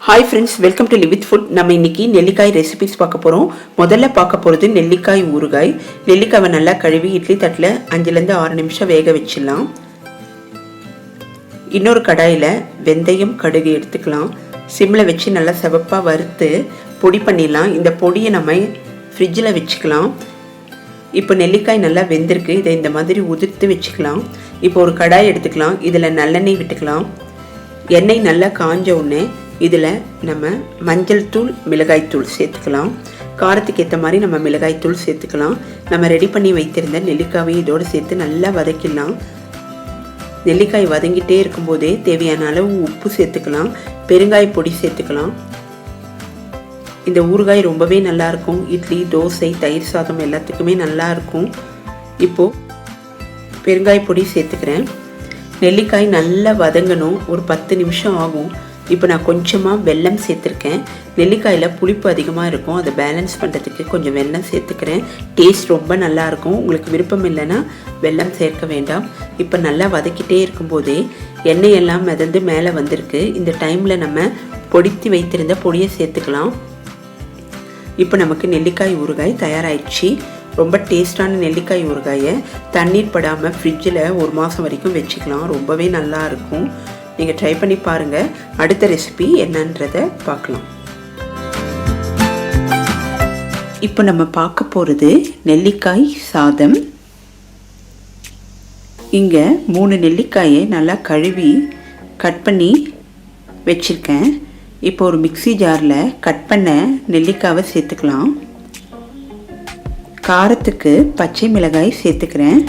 Hi friends, welcome to Live with Food. நம்ம இன்னைக்கு நெல்லிக்காய் ரெசிபிஸ் பார்க்க போறோம். முதல்ல பார்க்க போறது நெல்லிக்காய் ஊறுகாய். நெல்லிக்காவை நல்லா கழுவி இட்லி தட்டில் 5 ல இருந்து 6 நிமிஷம் வேக வச்சிடலாம். இன்னொரு கடாயில வெந்தயம் கடுகு எடுத்துக்கலாம். சிம்ல வச்சு நல்லா செவப்பா வறுத்து பொடி பண்ணிடலாம். இந்த பொடியை நம்ம ஃப்ரிட்ஜில் வச்சுக்கலாம். இப்போ நெல்லிக்காய் நல்லா வெந்திருக்கு. இதை இந்த மாதிரி உதிர்த்து வச்சுக்கலாம். இப்போ ஒரு கடாய் எடுத்துக்கலாம். இதில் நல்லெண்ணெய் விட்டுக்கலாம். எண்ணெய் நல்லா காஞ்ச உடனே இதில் நம்ம மஞ்சள் தூள் மிளகாய் தூள் சேர்த்துக்கலாம். காரத்துக்கு ஏற்ற மாதிரி நம்ம மிளகாய் தூள் சேர்த்துக்கலாம். நம்ம ரெடி பண்ணி வைத்திருந்த நெல்லிக்காயை இதோடு சேர்த்து நல்லா வதக்கிடலாம். நெல்லிக்காய் வதங்கிட்டே இருக்கும்போதே தேவையான அளவு உப்பு சேர்த்துக்கலாம். பெருங்காய பொடி சேர்த்துக்கலாம். இந்த ஊறுகாய் ரொம்பவே நல்லாயிருக்கும். இட்லி, தோசை, தயிர் சாதம் எல்லாத்துக்குமே நல்லாயிருக்கும். இப்போது பெருங்காய பொடி சேர்த்துக்கிறேன். நெல்லிக்காய் நல்லா வதங்கணும். ஒரு 10 நிமிஷம் ஆகும். இப்போ நான் கொஞ்சமாக வெல்லம் சேர்த்துருக்கேன். நெல்லிக்காயில் புளிப்பு அதிகமாக இருக்கும். அதை பேலன்ஸ் பண்ணுறதுக்கு கொஞ்சம் வெல்லம் சேர்த்துக்கிறேன். டேஸ்ட் ரொம்ப நல்லாயிருக்கும். உங்களுக்கு விருப்பம் இல்லைன்னா வெல்லம் சேர்க்க வேண்டாம். இப்போ நல்லா வதக்கிட்டே இருக்கும்போதே எண்ணெயெல்லாம் மிதந்து மேலே வந்திருக்கு. இந்த டைமில் நம்ம பொடித்து வைத்திருந்த பொடியை சேர்த்துக்கலாம். இப்போ நமக்கு நெல்லிக்காய் ஊறுகாய் தயாராகிடுச்சு. ரொம்ப டேஸ்டான நெல்லிக்காய் ஊறுகாயை தண்ணீர் படாமல் ஃப்ரிட்ஜில் 1 மாதம் வரைக்கும் வச்சுக்கலாம். ரொம்பவே நல்லாயிருக்கும். நீங்கள் ட்ரை பண்ணி பாருங்கள். அடுத்த ரெசிபி என்னன்றதை பார்க்கலாம். இப்போ நம்ம பார்க்க போகிறது நெல்லிக்காய் சாதம். இங்கே 3 நெல்லிக்காயை நல்லா கழுவி கட் பண்ணி வச்சுருக்கேன். இப்போ ஒரு மிக்ஸி ஜாரில் கட் பண்ண நெல்லிக்காவை சேர்த்துக்கலாம். காரத்துக்கு பச்சை மிளகாய் சேர்த்துக்கிறேன்.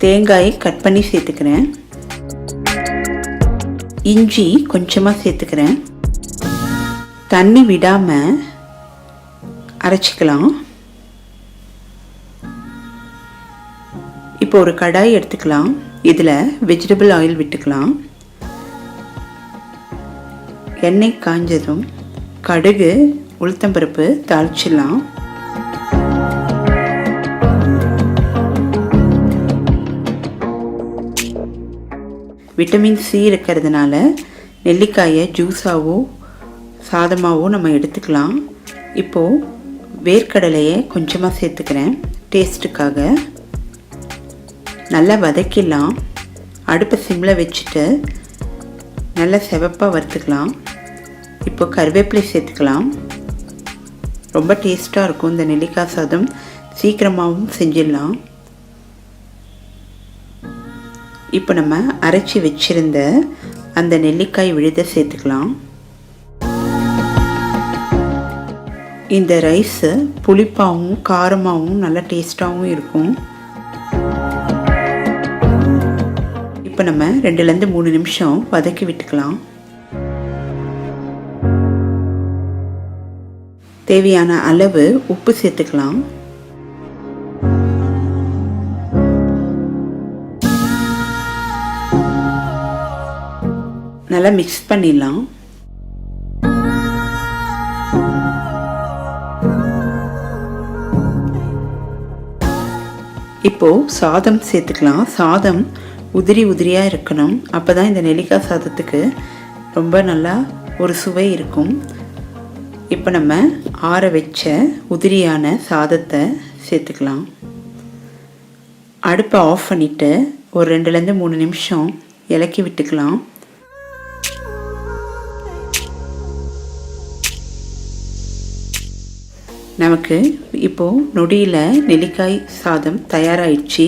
தேங்காய் கட் பண்ணி சேர்த்துக்கிறேன். இஞ்சி கொஞ்சமாக சேர்த்துக்கிறேன். தண்ணி விடாமல் அரைச்சிக்கலாம். இப்போ ஒரு கடாய் எடுத்துக்கலாம். இதில் வெஜிடபிள் ஆயில் விட்டுக்கலாம். எண்ணெய் காஞ்சதும் கடுகு, உளுத்தம்பருப்பு தாளிச்சிடலாம். விட்டமின் சி இருக்கிறதுனால நெல்லிக்காயை ஜூஸாவோ சாதமாகவோ நம்ம எடுத்துக்கலாம். இப்போது வேர்க்கடலையை கொஞ்சமாக சேர்த்துக்கிறேன் டேஸ்ட்டுக்காக. நல்லா வதக்கிடலாம். அடுப்பை சிம்மில் வச்சுட்டு நல்லா செவப்பாக வறுத்துக்கலாம். இப்போ கருவேப்பிலை சேர்த்துக்கலாம். ரொம்ப டேஸ்ட்டாக இருக்கும் இந்த நெல்லிக்காய் சாதம். சீக்கிரமாகவும் செஞ்சிடலாம். இப்போ நம்ம அரைச்சி வச்சிருந்த அந்த நெல்லிக்காய் விழுதை சேர்த்துக்கலாம். இந்த ரைஸு புளிப்பாகவும் காரமாகவும் நல்லா டேஸ்ட்டாகவும் இருக்கும். இப்போ நம்ம 2லேருந்து 3 நிமிஷம் வதக்கி விட்டுக்கலாம். தேவையான அளவு உப்பு சேர்த்துக்கலாம். நல்லா மிக்ஸ் பண்ணிடலாம். இப்போது சாதம் சேர்த்துக்கலாம். சாதம் உதிரி உதிரியாக இருக்கணும். அப்போ தான் இந்த நெல்லிக்காய் சாதத்துக்கு ரொம்ப நல்லா ஒரு சுவை இருக்கும். இப்போ நம்ம ஆற வச்ச உதிரியான சாதத்தை சேர்த்துக்கலாம். அடுப்பை ஆஃப் பண்ணிவிட்டு ஒரு 2லேருந்து 3 நிமிஷம் இலக்கி விட்டுக்கலாம். நமக்கு இப்போது நொடியில் நெல்லிக்காய் சாதம் தயாராகிடுச்சு.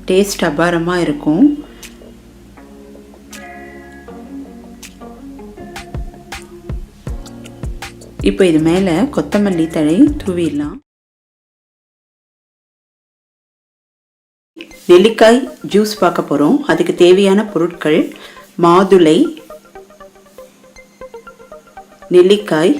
டேஸ்ட் அபாரமாக இருக்கும். இப்போ இது மேலே கொத்தமல்லி தழை தூவிடலாம். நெல்லிக்காய் ஜூஸ் பார்க்க போகிறோம். அதுக்கு தேவையான பொருட்கள்: மாதுளை, நெல்லிக்காய்,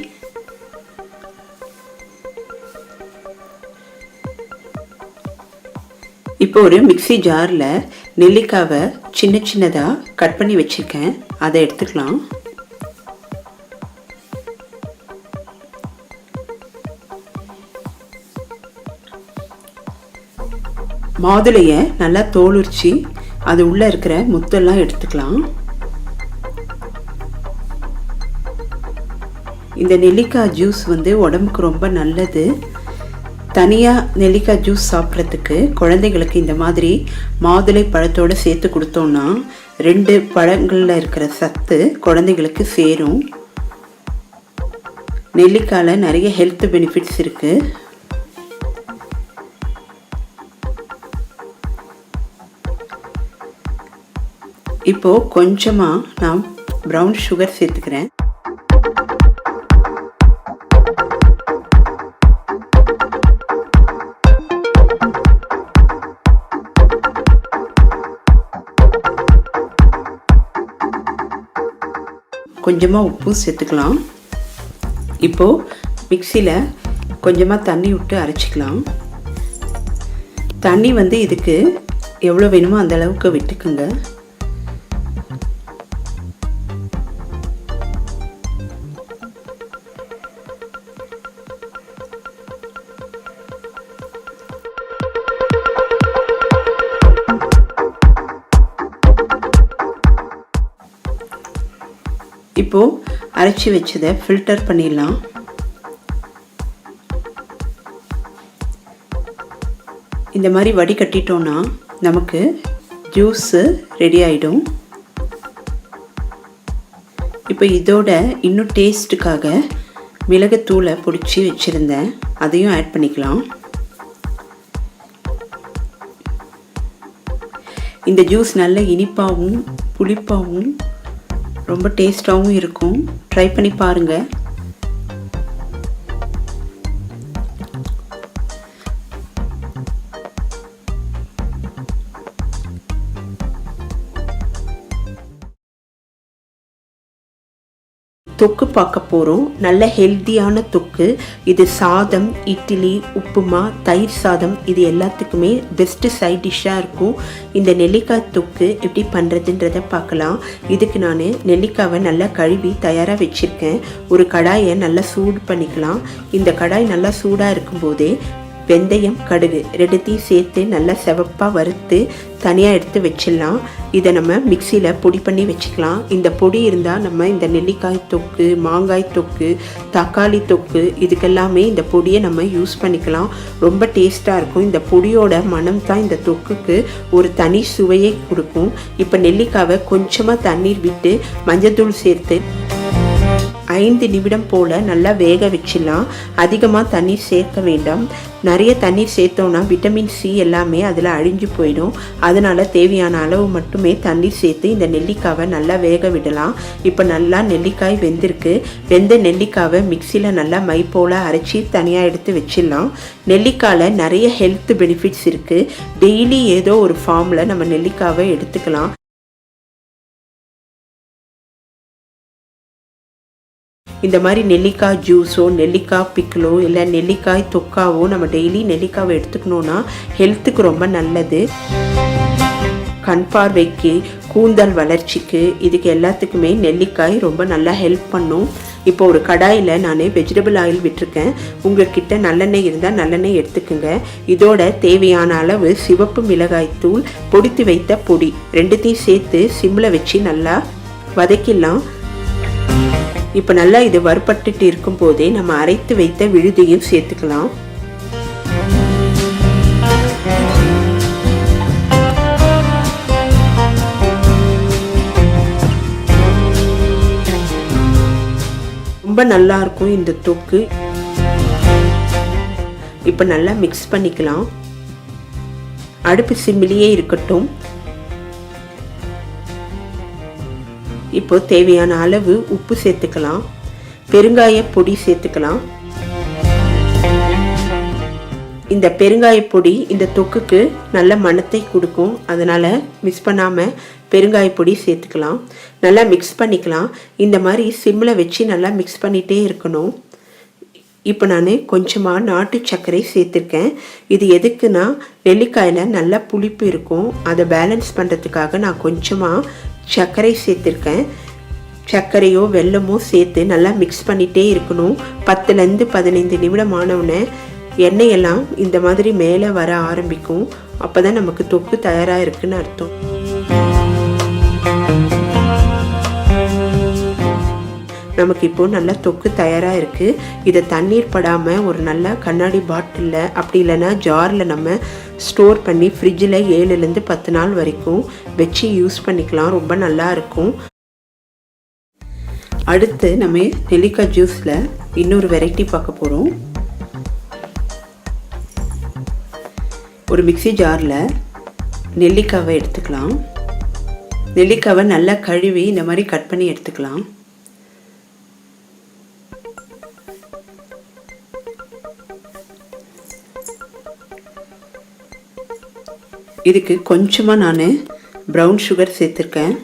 இப்போ ஒரு மிக்ஸி ஜாரில் நெல்லிக்காவை சின்ன சின்னதாக கட் பண்ணி வச்சுருக்கேன். அதை எடுத்துக்கலாம். மாதுளையை நல்லா தோல் உரித்து அது உள்ளே இருக்கிற முத்தெல்லாம் எடுத்துக்கலாம். இந்த நெல்லிக்காய் ஜூஸ் வந்து உடம்புக்கு ரொம்ப நல்லது. தனியாக நெல்லிக்காய் ஜூஸ் சாப்பிட்றதுக்கு குழந்தைங்களுக்கு இந்த மாதிரி மாதுளை பழத்தோடு சேர்த்து கொடுத்தோன்னா 2 பழங்களில் இருக்கிற சத்து குழந்தைங்களுக்கு சேரும். நெல்லிக்காயில் நிறைய ஹெல்த் பெனிஃபிட்ஸ் இருக்குது. இப்போது கொஞ்சமாக நான் ப்ரௌன் சுகர் சேர்த்துக்கிறேன். கொஞ்சமாக உப்பும் சேர்த்துக்கலாம். இப்போது மிக்சியில் கொஞ்சமாக தண்ணி விட்டு அரைச்சிக்கலாம். தண்ணி வந்து இதுக்கு எவ்வளோ வேணுமோ அந்த அளவுக்கு விட்டுக்குங்க. இப்போது அரைச்சி வச்சதை ஃபில்டர் பண்ணிடலாம். இந்த மாதிரி வடிகட்டிட்டோன்னா நமக்கு ஜூஸு ரெடி ஆகிடும். இப்போ இதோட இன்னும் டேஸ்ட்டுக்காக மிளகுத்தூளை பொடிச்சு வச்சுருந்தேன், அதையும் ஆட் பண்ணிக்கலாம். இந்த ஜூஸ் நல்ல இனிப்பாகவும் புளிப்பாகவும் ரொம்ப டேஸ்டாகவும் இருக்கும். ட்ரை பண்ணி பாருங்கள். தொக்கு பார்க்க போகிறோம். நல்ல ஹெல்த்தியான தொக்கு. இது சாதம், இட்லி, உப்புமா, தயிர் சாதம் இது எல்லாத்துக்குமே பெஸ்ட்டு சைட் டிஷ்ஷாக இருக்கும். இந்த நெல்லிக்காய் தொக்கு எப்படி பண்ணுறதுன்றதை பார்க்கலாம். இதுக்கு நான் நெல்லிக்காவை நல்லா கழுவி தயாராக வச்சுருக்கேன். ஒரு கடாயை நல்லா சூடு பண்ணிக்கலாம். இந்த கடாய் நல்லா சூடாக இருக்கும்போதே வெந்தயம், கடுகு 2த்தையும் சேர்த்து நல்லா செவப்பாக வறுத்து தனியாக எடுத்து வச்சிடலாம். இதை நம்ம மிக்சியில் பொடி பண்ணி வச்சுக்கலாம். இந்த பொடி இருந்தால் நம்ம இந்த நெல்லிக்காய் தொக்கு, மாங்காய் தொக்கு, தக்காளி தொக்கு இதுக்கெல்லாமே இந்த பொடியை நம்ம யூஸ் பண்ணிக்கலாம். ரொம்ப டேஸ்ட்டாக இருக்கும். இந்த பொடியோட மனம் தான் இந்த தொக்குக்கு ஒரு தனி சுவையை கொடுக்கும். இப்போ நெல்லிக்காவை கொஞ்சமாக தண்ணீர் விட்டு மஞ்சள்தூள் சேர்த்து 5 நிமிடம் போல் நல்லா வேக வச்சிடலாம். அதிகமாக தண்ணீர் சேர்க்க வேண்டாம். நிறைய தண்ணீர் சேர்த்தோன்னா விட்டமின் சி எல்லாமே அதில் அழிஞ்சு போயிடும். அதனால் தேவையான அளவு மட்டுமே தண்ணீர் சேர்த்து இந்த நெல்லிக்காவை நல்லா வேக விடலாம். இப்போ நல்லா நெல்லிக்காய் வெந்திருக்கு. வெந்த நெல்லிக்காவை மிக்சியில் நல்லா மை போல் அரைச்சி தனியாக எடுத்து வச்சிடலாம். நெல்லிக்காயில் நிறைய ஹெல்த் பெனிஃபிட்ஸ் இருக்குது. டெய்லி ஏதோ ஒரு ஃபார்மில் நம்ம நெல்லிக்காவை எடுத்துக்கலாம். இந்த மாதிரி நெல்லிக்காய் ஜூஸோ, நெல்லிக்காய் பிக்கிளோ, இல்லை நெல்லிக்காய் தொக்காவோ நம்ம டெய்லி நெல்லிக்காவை எடுத்துக்கணுன்னா ஹெல்த்துக்கு ரொம்ப நல்லது. கண் பார்வைக்கு, கூந்தல் வளர்ச்சிக்கு, இதுக்கு எல்லாத்துக்குமே நெல்லிக்காய் ரொம்ப நல்லா ஹெல்ப் பண்ணும். இப்போ ஒரு கடாயில் நான் வெஜிடபிள் ஆயில் விட்டுருக்கேன். உங்கள்கிட்ட நல்லெண்ணெய் இருந்தால் நல்லெண்ணெய் எடுத்துக்கோங்க. இதோட தேவையான அளவு சிவப்பு மிளகாய் தூள், பொடித்து வைத்த பொடி 2த்தையும் சேர்த்து சிம்மில் வச்சு நல்லா வதக்கிடலாம். இப்போ நல்லா இது வறுபட்டுட்டு இருக்கும் போதே நம்ம அரைத்து வைத்த விழுதியும் சேர்த்துக்கலாம். ரொம்ப நல்லா இருக்கும் இந்த தொக்கு. இப்போ நல்லா மிக்ஸ் பண்ணிக்கலாம். அடுப்பு சிம்மிலேயே இருக்கட்டும். இப்போ தேவையான அளவு உப்பு சேர்த்துக்கலாம். பெருங்காய பொடி சேர்த்துக்கலாம். இந்த பெருங்காய பொடி இந்த தொக்குக்கு நல்ல மணத்தை கொடுக்கும். அதனால் மிக்ஸ் பண்ணாமல் பெருங்காய பொடி சேர்த்துக்கலாம். நல்லா மிக்ஸ் பண்ணிக்கலாம். இந்த மாதிரி சிம்மில் வச்சு நல்லா மிக்ஸ் பண்ணிகிட்டே இருக்கணும். இப்போ நான் கொஞ்சமாக நாட்டு சர்க்கரை சேர்த்துருக்கேன். இது எதுக்குன்னா நெல்லிக்காயில் நல்லா புளிப்பு இருக்கும். அதை பேலன்ஸ் பண்ணுறதுக்காக நான் கொஞ்சமாக சர்க்கரை சேர்த்துருக்கேன். சர்க்கரையோ வெல்லமோ சேர்த்து நல்லா மிக்ஸ் பண்ணிகிட்டே இருக்கணும். 10லேருந்து 15 நிமிடம் ஆனவுடனே எண்ணெயெல்லாம் இந்த மாதிரி மேலே வர ஆரம்பிக்கும். அப்போ தான் நமக்கு தொக்கு தயாராக இருக்குன்னு அர்த்தம். நமக்கு இப்போது நல்லா தொக்கு தயாராக இருக்குது. இதை தண்ணீர் படாமல் ஒரு நல்ல கண்ணாடி பாட்டிலில் அப்படி இல்லைன்னா ஜாரில் நம்ம ஸ்டோர் பண்ணி ஃப்ரிட்ஜில் 7லேருந்து 10 நாள் வரைக்கும் வச்சு யூஸ் பண்ணிக்கலாம். ரொம்ப நல்லா இருக்கும். அடுத்து நம்ம நெல்லிக்காய் ஜூஸில் இன்னொரு வெரைட்டி பார்க்க போகிறோம். ஒரு மிக்ஸி ஜாரில் நெல்லிக்காவை எடுத்துக்கலாம். நெல்லிக்காவை நல்லா கழுவி இந்த மாதிரி கட் பண்ணி எடுத்துக்கலாம். இதுக்கு கொஞ்சமாக நான் ப்ரௌன் சுகர் சேர்த்துருக்கேன்.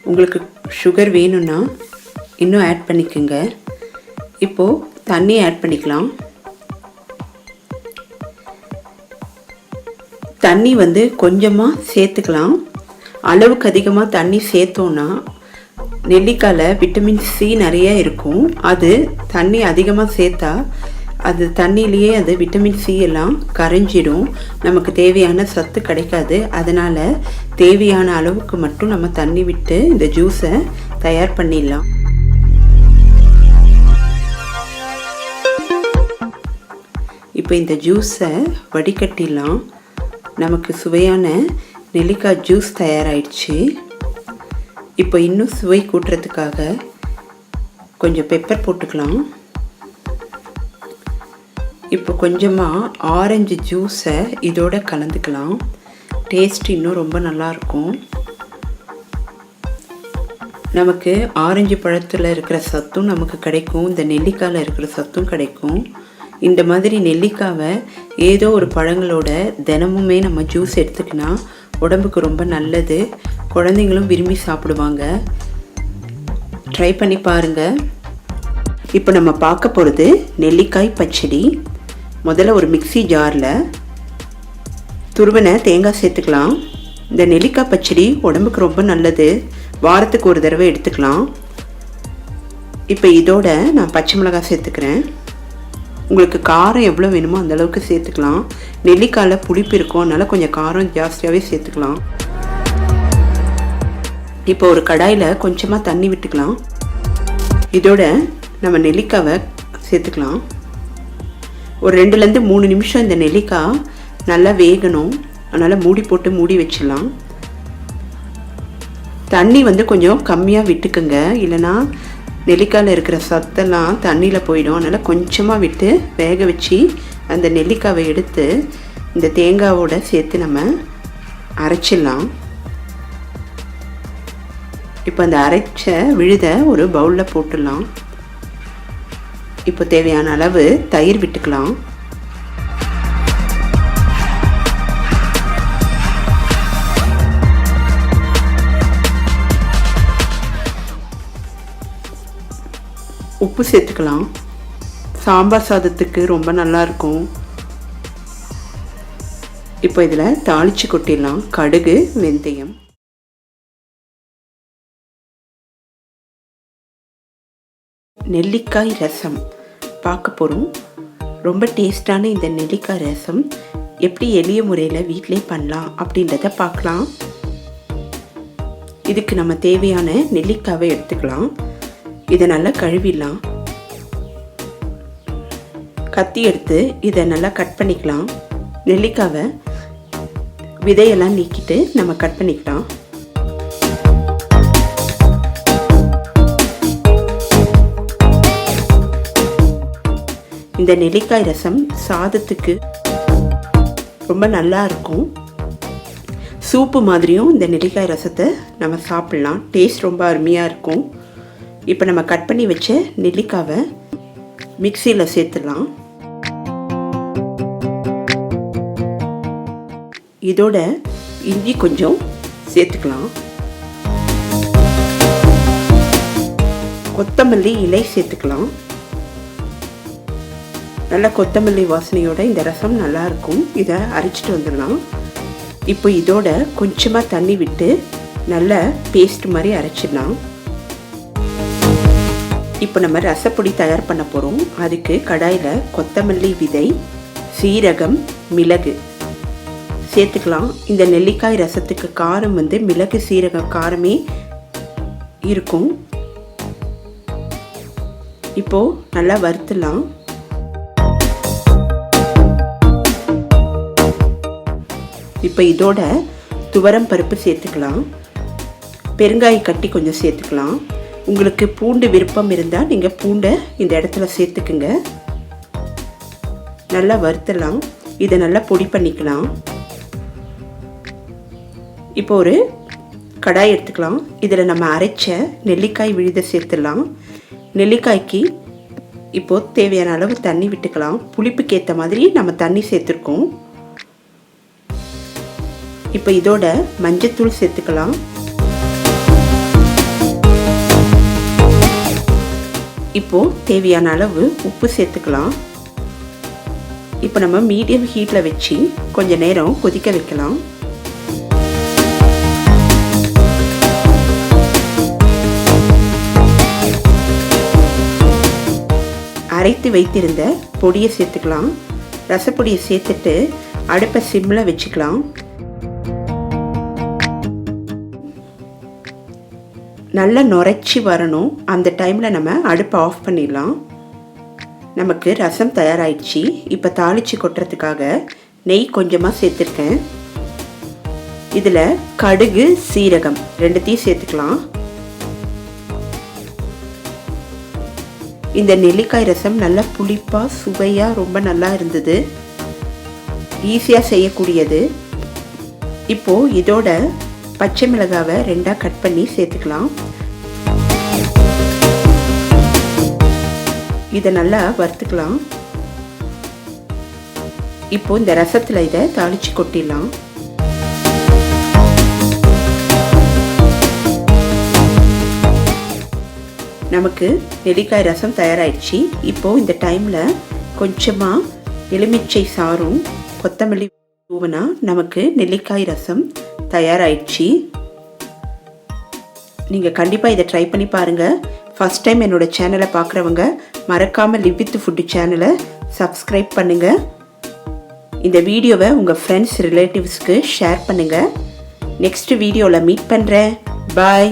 உங்களுக்கு சுகர் வேணும்னா இன்னும் ஆட் பண்ணிக்கோங்க. இப்போது தண்ணி ஆட் பண்ணிக்கலாம். தண்ணி கொஞ்சமாக சேர்த்துக்கலாம். அளவுக்கு அதிகமாக தண்ணி சேர்த்தோன்னா நெல்லிக்காயில் விட்டமின் சி நிறைய இருக்கும். அது தண்ணி அதிகமாக சேர்த்தா அது தண்ணியிலேயே அது விட்டமின் சி எல்லாம் கரைஞ்சிடும். நமக்கு தேவையான சத்து கிடைக்காது. அதனால் தேவையான அளவுக்கு மட்டும் நம்ம தண்ணி விட்டு இந்த ஜூஸை தயார் பண்ணிடலாம். இப்போ இந்த ஜூஸை வடிகட்டிடலாம். நமக்கு சுவையான நெல்லிக்காய் ஜூஸ் தயாராகிடுச்சு. இப்போ இன்னும் சுவை கூட்டுறதுக்காக கொஞ்சம் பெப்பர் போட்டுக்கலாம். இப்போ கொஞ்சமாக ஆரஞ்சு ஜூஸை இதோட கலந்துக்கலாம். டேஸ்ட் இன்னும் ரொம்ப நல்லாயிருக்கும். நமக்கு ஆரஞ்சு பழத்தில் இருக்கிற சத்தும் நமக்கு கிடைக்கும். இந்த நெல்லிக்காயில் இருக்கிற சத்தும் கிடைக்கும். இந்த மாதிரி நெல்லிக்காவை ஏதோ ஒரு பழங்களோட தினமுமே நம்ம ஜூஸ் எடுத்துக்கினா உடம்புக்கு ரொம்ப நல்லது. குழந்தைங்களும் விரும்பி சாப்பிடுவாங்க. ட்ரை பண்ணி பாருங்கள். இப்போ நம்ம பார்க்க போகிறது நெல்லிக்காய் பச்சடி. முதல்ல ஒரு மிக்ஸி ஜாரில் துருவின தேங்காய் சேர்த்துக்கலாம். இந்த நெல்லிக்காய் பச்சடி உடம்புக்கு ரொம்ப நல்லது. வாரத்துக்கு ஒரு தடவை எடுத்துக்கலாம். இப்போ இதோட நான் பச்சை மிளகாய் சேர்த்துக்கிறேன். உங்களுக்கு காரம் எவ்வளோ வேணுமோ அந்தளவுக்கு சேர்த்துக்கலாம். நெல்லிக்காயில் புளிப்பு இருக்கும், அதனால் கொஞ்சம் காரம் ஜாஸ்தியாகவே சேர்த்துக்கலாம். இப்போ ஒரு கடாயில் கொஞ்சமாக தண்ணி விட்டுக்கலாம். இதோட நம்ம நெல்லிக்காவை சேர்த்துக்கலாம். ஒரு 2லேருந்து 3 நிமிஷம் இந்த நெல்லிக்காய் நல்லா வேகணும். அதனால் மூடி வச்சிடலாம். தண்ணி கொஞ்சம் கம்மியாக விட்டுக்குங்க, இல்லைன்னா நெல்லிக்காயில் இருக்கிற சத்தெல்லாம் தண்ணியில் போயிடும். அதனால் கொஞ்சமாக விட்டு வேக வச்சு அந்த நெல்லிக்காவை எடுத்து இந்த தேங்காவோடு சேர்த்து நம்ம அரைச்சிடலாம். இப்போ அந்த அரைச்ச விழுதை ஒரு பவுலில் போட்டுடலாம். இப்போ தேவையான அளவு தயிர் விட்டுக்கலாம். உப்பு சேர்த்துக்கலாம். சாம்பார் சாதத்துக்கு ரொம்ப நல்லாயிருக்கும். இப்போ இதில் தாளித்து கொட்டிடலாம். கடுகு, வெந்தயம். நெல்லிக்காய் ரசம் பார்க்க போகிறோம். ரொம்ப டேஸ்டான இந்த நெல்லிக்காய் ரசம் எப்படி எளிய முறையில் வீட்டிலே பண்ணலாம் அப்படின்றத பார்க்கலாம். இதுக்கு நம்ம தேவையான நெல்லிக்காவை எடுத்துக்கலாம். இதை நல்லா கழுவிடலாம். கத்தி எடுத்து இதை நல்லா கட் பண்ணிக்கலாம். நெல்லிக்காவை விதையெல்லாம் நீக்கிட்டு நம்ம கட் பண்ணிக்கலாம். இந்த நெல்லிக்காய் ரசம் சாதத்துக்கு ரொம்ப நல்லா இருக்கும். சூப்பு மாதிரியும் இந்த நெல்லிக்காய் ரசத்தை நம்ம சாப்பிட்லாம். டேஸ்ட் ரொம்ப அருமையாக இருக்கும். இப்போ நம்ம கட் பண்ணி வச்ச நெல்லிக்காவை மிக்சியில் சேர்த்துடலாம். இதோட இஞ்சி கொஞ்சம் சேர்த்துக்கலாம். கொத்தமல்லி இலை சேர்த்துக்கலாம். நல்லா கொத்தமல்லி வாசனையோட இந்த ரசம் நல்லாயிருக்கும். இதை அரைச்சிட்டு வந்துடலாம். இப்போ இதோட கொஞ்சமாக தண்ணி விட்டு நல்ல பேஸ்ட் மாதிரி அரைச்சிடலாம். இப்போ நம்ம ரசப்பொடி தயார் பண்ண போகிறோம். அதுக்கு கடாயில் கொத்தமல்லி விதை, சீரகம், மிளகு சேர்த்துக்கலாம். இந்த நெல்லிக்காய் ரசத்துக்கு காரம் வந்து மிளகு சீரக காரமே இருக்கும். இப்போ நல்லா வறுத்துலாம். இப்போ இதோட துவரம் பருப்பு சேர்த்துக்கலாம். பெருங்காய கட்டி கொஞ்சம் சேர்த்துக்கலாம். உங்களுக்கு பூண்டு விருப்பம் இருந்தால் நீங்கள் பூண்டை இந்த இடத்துல சேர்த்துக்குங்க. நல்லா வறுத்தலாம். இதை நல்லா பொடி பண்ணிக்கலாம். இப்போ ஒரு கடாய் எடுத்துக்கலாம். இதில் நம்ம அரைச்ச நெல்லிக்காய் விழுத சேர்த்துடலாம். நெல்லிக்காய்க்கு இப்போது தேவையான அளவு தண்ணி விட்டுக்கலாம். புளிப்புக்கு ஏற்ற மாதிரி நம்ம தண்ணி சேர்த்துருக்கோம். இப்போ இதோட மஞ்சத்தூள் சேர்த்துக்கலாம். இப்போ தேவையான அளவு உப்பு சேர்த்துக்கலாம். இப்போ நம்ம மீடியம் ஹீட்டில் வச்சு கொஞ்ச நேரம் கொதிக்க வைக்கலாம். அரைத்து வைத்திருந்த பொடியை சேர்த்துக்கலாம். ரசப்பொடியை சேர்த்துட்டு அடுப்பை சிம்மில் வச்சுக்கலாம். நல்லா நுரைச்சி வரணும். அந்த டைமில் நம்ம அடுப்பை ஆஃப் பண்ணிடலாம். நமக்கு ரசம் தயாராகிடுச்சு. இப்போ தாளித்து கொட்டுறதுக்காக நெய் கொஞ்சமாக சேர்த்துருக்கேன். இதில் கடுகு சீரகம் ரெண்டுத்தையும் சேர்த்துக்கலாம். இந்த நெல்லிக்காய் ரசம் நல்லா புளிப்பாக சுவையாக ரொம்ப நல்லா இருந்தது. ஈஸியாக செய்யக்கூடியது. இப்போது இதோட பச்சை மிளகாவை 2ஆக கட் பண்ணி சேர்த்துக்கலாம். இதை நல்லா வறுத்துக்கலாம். இப்போ இந்த ரசத்தில் இதை தாளித்து கொட்டிடலாம். நமக்கு நெல்லிக்காய் ரசம் தயாராகிடுச்சு. இப்போது இந்த டைமில் கொஞ்சமாக எலுமிச்சை சாறும் கொத்தமல்லி தூவினா நமக்கு நெல்லிக்காய் ரசம் தயாராகிடுச்சு. நீங்கள் கண்டிப்பாக இதை ட்ரை பண்ணி பாருங்கள். ஃபஸ்ட் டைம் என்னோடய சேனலை பார்க்குறவங்க மறக்காமல் லிவ் வித் ஃபுட் சேனலை சப்ஸ்கிரைப் பண்ணுங்கள். இந்த வீடியோவை உங்கள் ஃப்ரெண்ட்ஸ் ரிலேட்டிவ்ஸ்க்கு ஷேர் பண்ணுங்கள். நெக்ஸ்ட் வீடியோவில் மீட் பண்ணுறேன். பாய்.